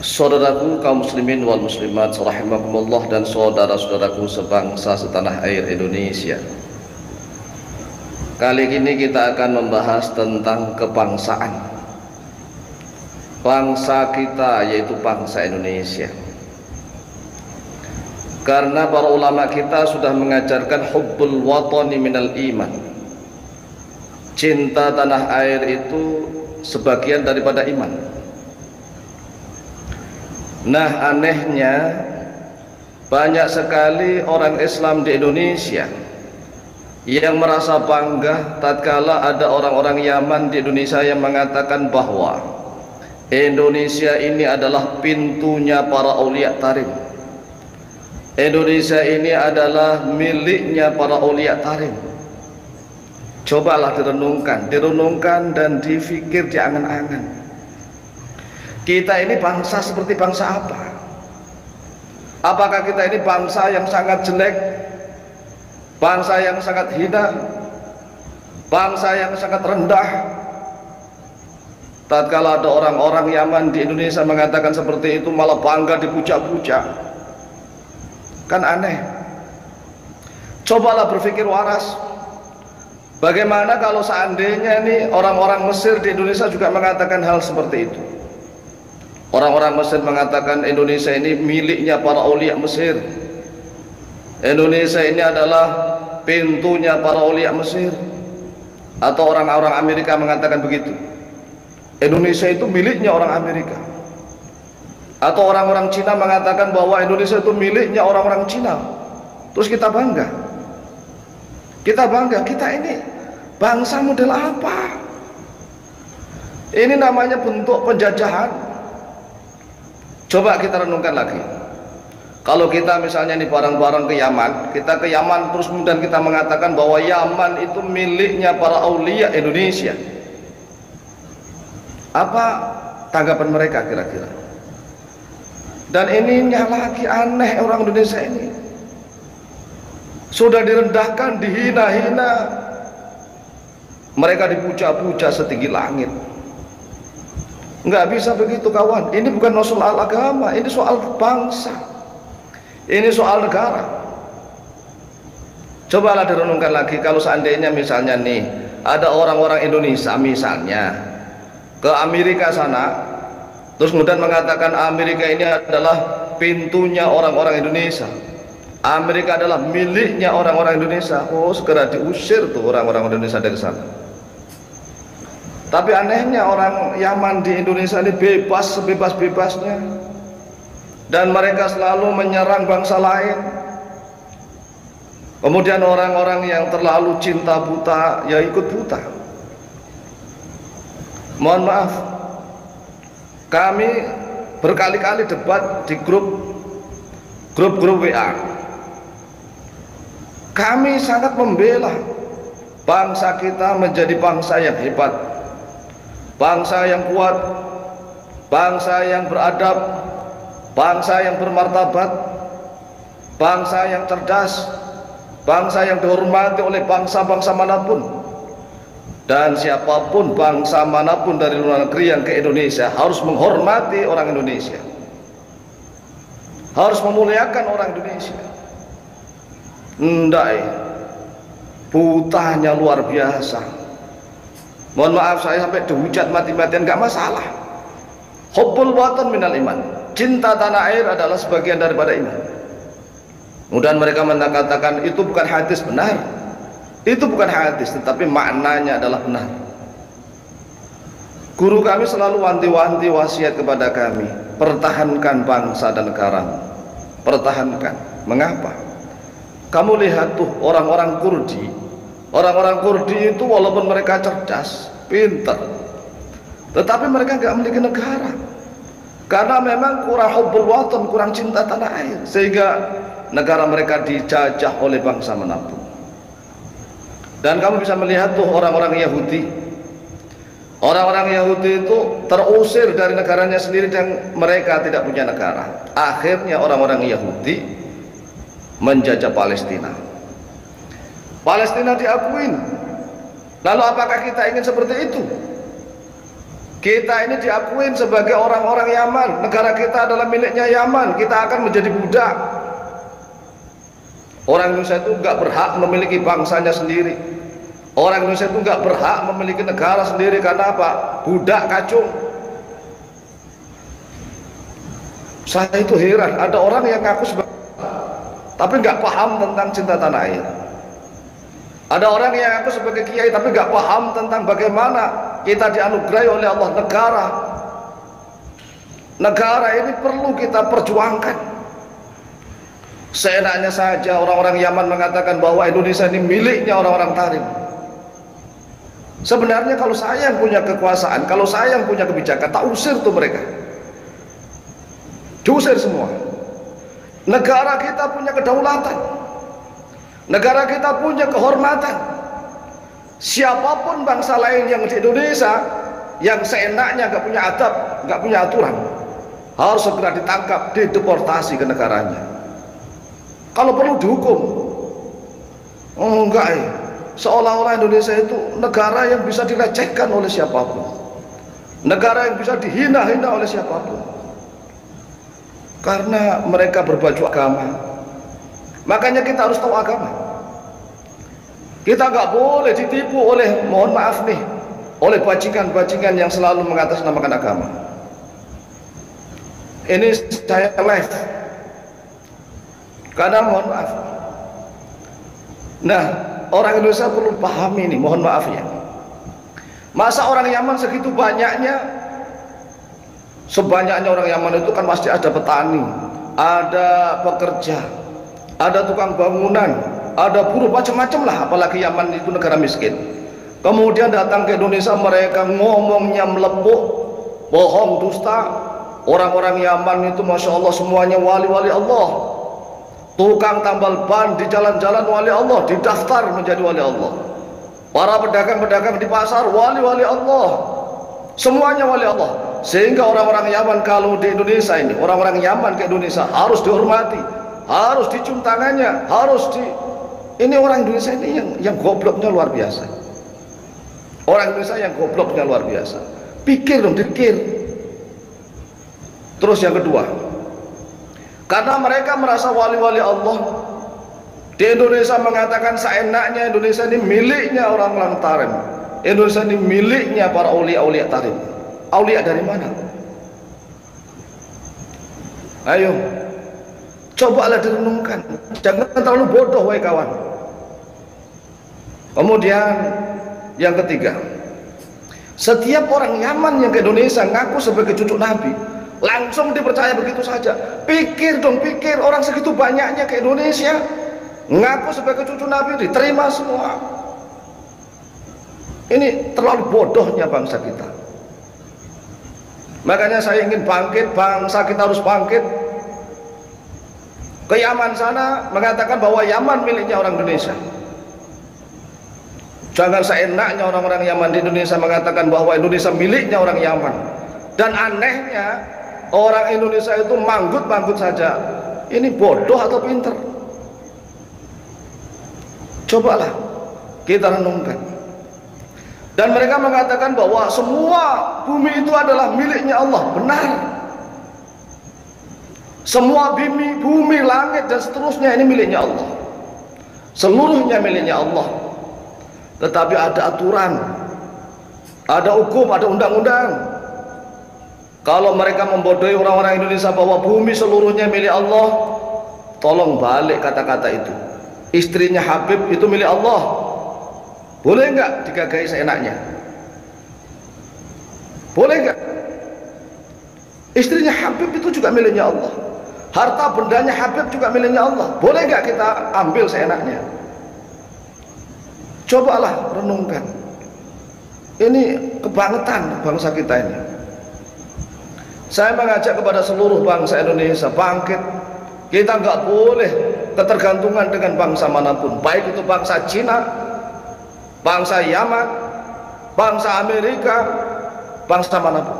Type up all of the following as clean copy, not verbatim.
Saudaraku kaum muslimin wal muslimat rahimakumullah, dan saudara-saudaraku sebangsa setanah air Indonesia. Kali ini kita akan membahas tentang kebangsaan. Bangsa kita yaitu bangsa Indonesia. Karena para ulama kita sudah mengajarkan hubbul watani minal iman. Cinta tanah air itu sebagian daripada iman. Nah, anehnya banyak sekali orang Islam di Indonesia yang merasa bangga tatkala ada orang-orang Yaman di Indonesia yang mengatakan bahwa Indonesia ini adalah pintunya para aulia tarim. Indonesia ini adalah miliknya para aulia tarim. Cobalah direnungkan dan difikir di angan-angan. Kita ini bangsa seperti bangsa apa? Apakah kita ini bangsa yang sangat jelek, bangsa yang sangat hina, bangsa yang sangat rendah? Tatkala ada orang-orang Yaman di Indonesia mengatakan seperti itu, malah bangga dipuja-puja. Kan aneh. Cobalah berpikir waras. Bagaimana kalau seandainya nih orang-orang Mesir di Indonesia juga mengatakan hal seperti itu? Orang-orang Mesir mengatakan Indonesia ini miliknya para aulia Mesir. Indonesia ini adalah pintunya para aulia Mesir. Atau orang-orang Amerika mengatakan begitu. Indonesia itu miliknya orang Amerika. Atau orang-orang Cina mengatakan bahwa Indonesia itu miliknya orang-orang Cina. Terus kita bangga. Kita bangga, kita ini bangsa model apa? Ini namanya bentuk penjajahan. Coba kita renungkan lagi. Kalau kita misalnya nih bareng-bareng ke Yaman, kita ke Yaman terus kemudian kita mengatakan bahwa Yaman itu miliknya para aulia Indonesia. Apa tanggapan mereka kira-kira? Dan ininya lagi aneh, orang Indonesia ini sudah direndahkan, dihina-hina, mereka dipuja-puja setinggi langit. Nggak bisa begitu kawan. Ini bukan soal agama, ini soal bangsa, ini soal negara. Cobalah direnungkan lagi, kalau seandainya misalnya nih ada orang-orang Indonesia misalnya ke Amerika sana, terus kemudian mengatakan Amerika ini adalah pintunya orang-orang Indonesia, Amerika adalah miliknya orang-orang Indonesia. Oh, segera diusir tuh orang-orang Indonesia dari sana. Tapi anehnya orang Yaman di Indonesia ini bebas sebebas-bebasnya, dan mereka selalu menyerang bangsa lain. Kemudian orang-orang yang terlalu cinta buta ya ikut buta. Mohon maaf, kami berkali-kali debat di grup WA. Kami sangat membela bangsa kita menjadi bangsa yang hebat, bangsa yang kuat, bangsa yang beradab, bangsa yang bermartabat, bangsa yang cerdas, bangsa yang dihormati oleh bangsa-bangsa manapun. Dan siapapun bangsa manapun dari luar negeri yang ke Indonesia harus menghormati orang Indonesia, harus memuliakan orang Indonesia. Ndai, putahnya luar biasa. Mohon maaf, saya sampai dihujat mati-matian nggak masalah. Hubbul watan minal iman. Cinta tanah air adalah sebagian daripada iman. Kemudian mereka mengatakan itu bukan hadis. Benar, itu bukan hadis, tetapi maknanya adalah benar. Guru kami selalu wanti-wanti wasiat kepada kami, pertahankan bangsa dan negara, pertahankan. Mengapa? Kamu lihat tuh orang-orang Kurdi. Orang-orang Kurdi itu walaupun mereka cerdas, pintar, tetapi mereka nggak memiliki negara. Karena memang kurang hubbul watan, kurang cinta tanah air, sehingga negara mereka dijajah oleh bangsa manapun. Dan kamu bisa melihat tuh orang-orang Yahudi. Orang-orang Yahudi itu terusir dari negaranya sendiri dan mereka tidak punya negara. Akhirnya orang-orang Yahudi menjajah Palestina. Palestina diakuin. Lalu apakah kita ingin seperti itu? Kita ini diakuin sebagai orang-orang Yaman. Negara kita adalah miliknya Yaman. Kita akan menjadi budak. Orang Indonesia itu nggak berhak memiliki bangsanya sendiri. Orang Indonesia itu nggak berhak memiliki negara sendiri. Karena apa? Budak kacung. Saya itu heran, ada orang yang ngaku sebagai, tapi nggak paham tentang cinta tanah air. Ada orang yang ngaku sebagai kiai, tapi nggak paham tentang bagaimana kita dianugerahi oleh Allah negara. Negara ini perlu kita perjuangkan. Seenaknya saja orang-orang Yaman mengatakan bahwa Indonesia ini miliknya orang-orang Tarim. Sebenarnya kalau saya yang punya kekuasaan, kalau saya yang punya kebijakan, tak usir tuh mereka. Diusir semua. Negara kita punya kedaulatan. Negara kita punya kehormatan. Siapapun bangsa lain yang di Indonesia yang seenaknya nggak punya adab, nggak punya aturan, harus segera ditangkap, dideportasi ke negaranya. Kalau perlu dihukum. Oh enggak, seolah-olah Indonesia itu negara yang bisa dilecehkan oleh siapapun, negara yang bisa dihina-hina oleh siapapun. Karena mereka berbaju agama. Makanya kita harus tahu agama. Kita nggak boleh ditipu oleh, mohon maaf nih, oleh bajingan-bajingan yang selalu mengatasnamakan agama. Ini saya live. Karena mohon maaf. Nah, orang Indonesia perlu pahami ini, mohon maaf ya. Masa orang Yaman segitu banyaknya? Sebanyaknya orang Yaman itu kan pasti ada petani, ada pekerja, ada tukang bangunan, ada buruh, macam-macam lah. Apalagi Yaman itu negara miskin. Kemudian datang ke Indonesia, mereka ngomongnya melepuk, bohong, dusta. Orang-orang Yaman itu Masya Allah semuanya wali-wali Allah. Tukang tambal ban di jalan-jalan wali Allah, didaftar menjadi wali Allah. Para pedagang-pedagang di pasar wali-wali Allah, semuanya wali Allah. Sehingga orang-orang Yaman kalau di Indonesia ini, orang-orang Yaman ke Indonesia harus dihormati, harus dicium tangannya, harus di. Ini orang Indonesia ini yang gobloknya luar biasa. Orang Indonesia yang gobloknya luar biasa. Pikir dong, pikir. Terus yang kedua, karena mereka merasa wali-wali Allah, di Indonesia mengatakan seenaknya Indonesia ini miliknya orang-orang Tarim. Indonesia ini miliknya para aulia-aulia Tarim. Aulia dari mana? Ayo, cobalah direnungkan. Jangan terlalu bodoh, wahai kawan. Kemudian yang ketiga, setiap orang Yaman yang ke Indonesia ngaku sebagai cucu Nabi, langsung dipercaya begitu saja. Pikir dong, pikir, orang segitu banyaknya ke Indonesia ngaku sebagai cucu Nabi, diterima semua. Ini terlalu bodohnya bangsa kita. Makanya saya ingin bangkit, bangsa kita harus bangkit. Ke Yaman sana mengatakan bahwa Yaman miliknya orang Indonesia. Jangan seenaknya orang-orang Yaman di Indonesia mengatakan bahwa Indonesia miliknya orang Yaman. Dan anehnya orang Indonesia itu manggut-manggut saja. Ini bodoh atau pinter? Cobalah kita renungkan. Dan mereka mengatakan bahwa semua bumi itu adalah miliknya Allah. Benar. Semua bumi, langit dan seterusnya ini miliknya Allah. Seluruhnya miliknya Allah. Tetapi ada aturan, ada hukum, ada undang-undang. Kalau mereka membodohi orang-orang Indonesia bahwa bumi seluruhnya milik Allah, tolong balik kata-kata itu. Istrinya Habib itu milik Allah. Boleh nggak digagahi seenaknya? Boleh nggak? Istrinya Habib itu juga miliknya Allah. Harta bendanya Habib juga miliknya Allah. Boleh nggak kita ambil seenaknya? Cobalah renungkan. Ini kebangetan bangsa kita ini. Saya mengajak kepada seluruh bangsa Indonesia bangkit. Kita nggak boleh ketergantungan dengan bangsa manapun, baik itu bangsa Cina, bangsa Yaman, bangsa Amerika, bangsa manapun.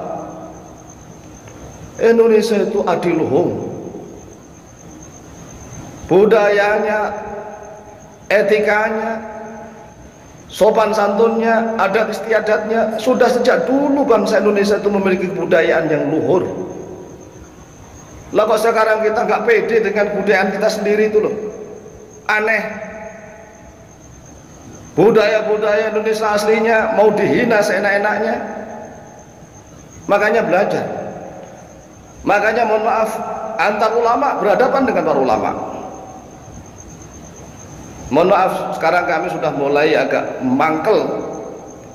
Indonesia itu adiluhung. Budayanya, etikanya sopan santunnya, adat istiadatnya. Sudah sejak dulu bangsa Indonesia itu memiliki kebudayaan yang luhur. Lah kok sekarang kita nggak pede dengan kebudayaan kita sendiri itu loh. Aneh. Budaya-budaya Indonesia aslinya mau dihina seenak-enaknya. Makanya belajar. Makanya mohon maaf, antar ulama berhadapan dengan para ulama. Mohon maaf, sekarang kami sudah mulai agak mangkel,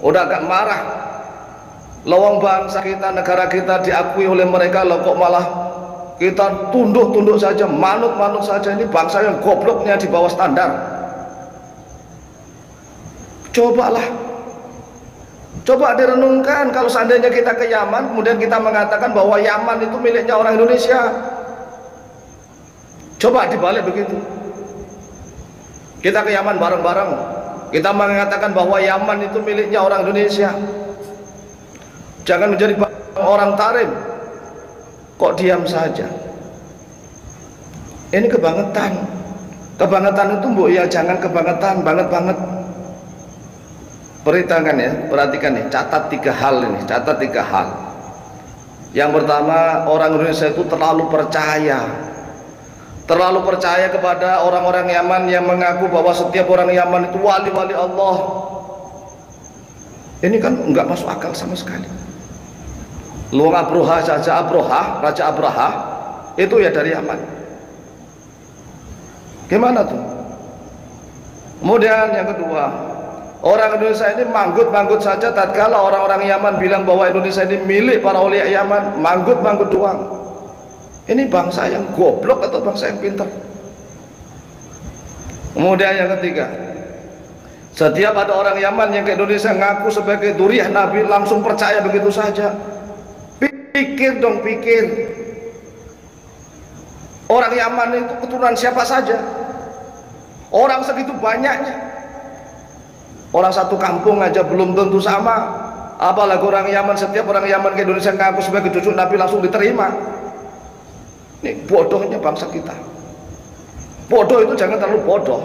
udah agak marah. Lawang bangsa kita, negara kita diakui oleh mereka, loh kok malah kita tunduk-tunduk saja, manut-manut saja. Ini bangsa yang gobloknya di bawah standar. Coba direnungkan, kalau seandainya kita ke Yaman kemudian kita mengatakan bahwa Yaman itu miliknya orang Indonesia. Coba dibalik begitu. Kita ke Yaman bareng-bareng, kita mengatakan bahwa Yaman itu miliknya orang Indonesia. Jangan menjadi orang tarim. Kok diam saja? Ini kebangetan. Kebangetan itu mbok ya jangan kebangetan banget-banget. Perhatikan ya, perhatikan nih, catat 3 hal ini, catat 3 hal. Yang pertama, orang Indonesia itu terlalu percaya kepada orang-orang Yaman yang mengaku bahwa setiap orang Yaman itu wali-wali Allah. Ini kan enggak masuk akal sama sekali. Luang Abroha saja, Raja Abraha itu ya dari Yaman. Gimana tuh? Kemudian yang kedua, orang Indonesia ini manggut-manggut saja tatkala orang-orang Yaman bilang bahwa Indonesia ini milik para aulia Yaman, manggut-manggut doang. Ini bangsa yang goblok atau bangsa yang pintar? Kemudian yang ketiga, setiap ada orang Yaman yang ke Indonesia ngaku sebagai duriah Nabi langsung percaya begitu saja. Pikir dong, pikir. Orang Yaman itu keturunan siapa saja? Orang segitu banyaknya. Orang satu kampung aja belum tentu sama, apalagi orang Yaman. Setiap orang Yaman ke Indonesia ngaku sebagai cucu Nabi langsung diterima. Ini bodohnya bangsa kita. Bodoh itu jangan terlalu bodoh,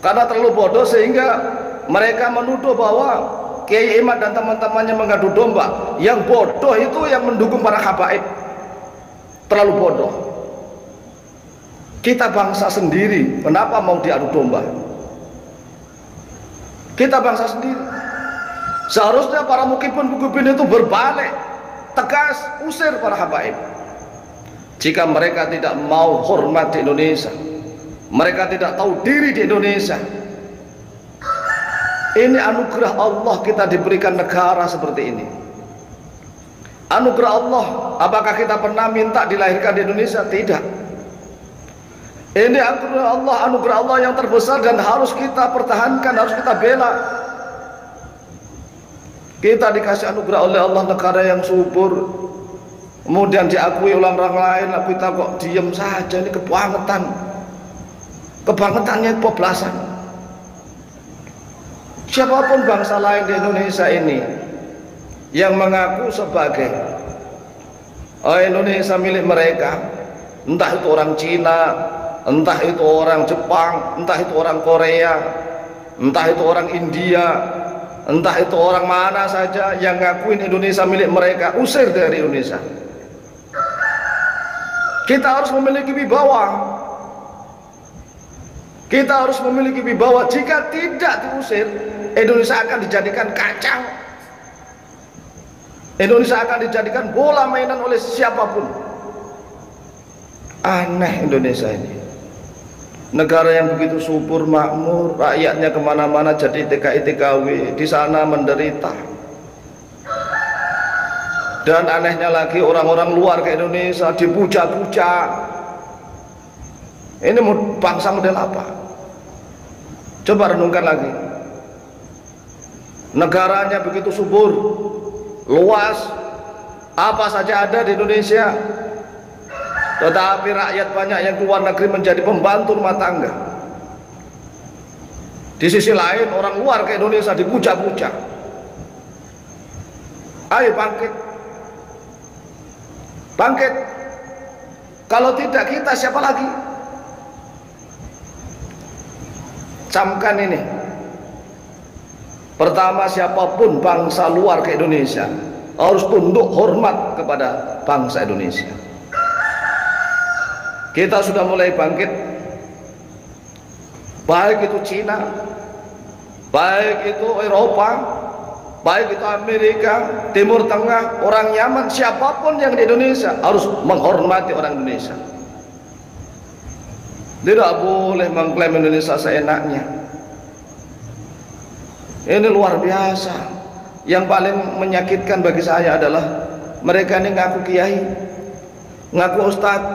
karena terlalu bodoh sehingga mereka menuduh bahwa Kiai Imad dan teman-temannya mengadu domba. Yang bodoh itu yang mendukung para habaib. Terlalu bodoh. Kita bangsa sendiri, kenapa mau diadu domba? Kita bangsa sendiri. Seharusnya para mukibin itu berbalik, tegas, usir para habaib. Jika mereka tidak mau hormat di Indonesia, mereka tidak tahu diri di Indonesia. Ini anugerah Allah kita diberikan negara seperti ini. Anugerah Allah. Apakah kita pernah minta dilahirkan di Indonesia? Tidak. Ini anugerah Allah yang terbesar dan harus kita pertahankan, harus kita bela. Kita dikasih anugerah oleh Allah negara yang subur, kemudian diakui oleh orang lain, kita kok diem saja. Ini kebangetan. Kebangetannya kebablasan. Siapapun bangsa lain di Indonesia ini yang mengaku sebagai Indonesia milik mereka, entah itu orang Cina, entah itu orang Jepang, entah itu orang Korea, entah itu orang India, entah itu orang mana saja yang ngakuin Indonesia milik mereka, usir dari Indonesia. Kita harus memiliki wibawa. Kita harus memiliki wibawa. Jika tidak diusir, Indonesia akan dijadikan kacang. Indonesia akan dijadikan bola mainan oleh siapapun. Aneh Indonesia ini. Negara yang begitu subur, makmur, rakyatnya kemana-mana jadi TKI TKW, di sana menderita. Dan anehnya lagi, orang-orang luar ke Indonesia dipuja-puja. Ini bangsa model apa? Coba renungkan lagi. Negaranya begitu subur, luas, apa saja ada di Indonesia, tetapi rakyat banyak yang keluar negeri menjadi pembantu rumah tangga. Di sisi lain, orang luar ke Indonesia dipuja-puja. Ayo bangkit, bangkit. Kalau tidak kita, siapa lagi? Camkan ini, Pertama, siapapun bangsa luar ke Indonesia harus tunduk hormat kepada bangsa Indonesia. Kita sudah mulai bangkit, baik itu Cina, baik itu Eropa, baik itu Amerika, Timur Tengah, orang Yaman, siapapun yang di Indonesia harus menghormati orang Indonesia. Tidak boleh mengklaim Indonesia seenaknya. Ini luar biasa. Yang paling menyakitkan bagi saya adalah mereka ini ngaku kiai, ngaku ustadz,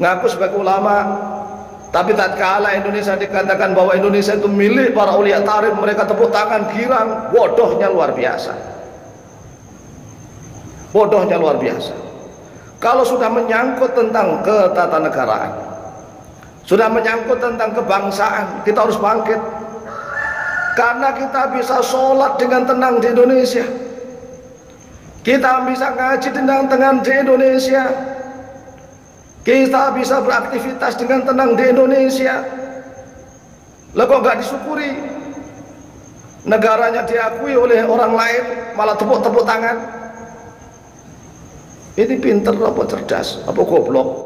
ngaku sebagai ulama, tapi tatkala Indonesia dikatakan bahwa Indonesia itu milik para aulia tarif, mereka tepuk tangan girang. Bodohnya luar biasa. Bodohnya luar biasa. Kalau sudah menyangkut tentang ketatanegaraan, sudah menyangkut tentang kebangsaan, kita harus bangkit. Karena kita bisa sholat dengan tenang di Indonesia, kita bisa ngaji dengan tenang di Indonesia, kita bisa beraktivitas dengan tenang di Indonesia. Lah kok gak disyukuri? Negaranya diakui oleh orang lain malah tepuk-tepuk tangan. Ini pinter apa cerdas apa goblok?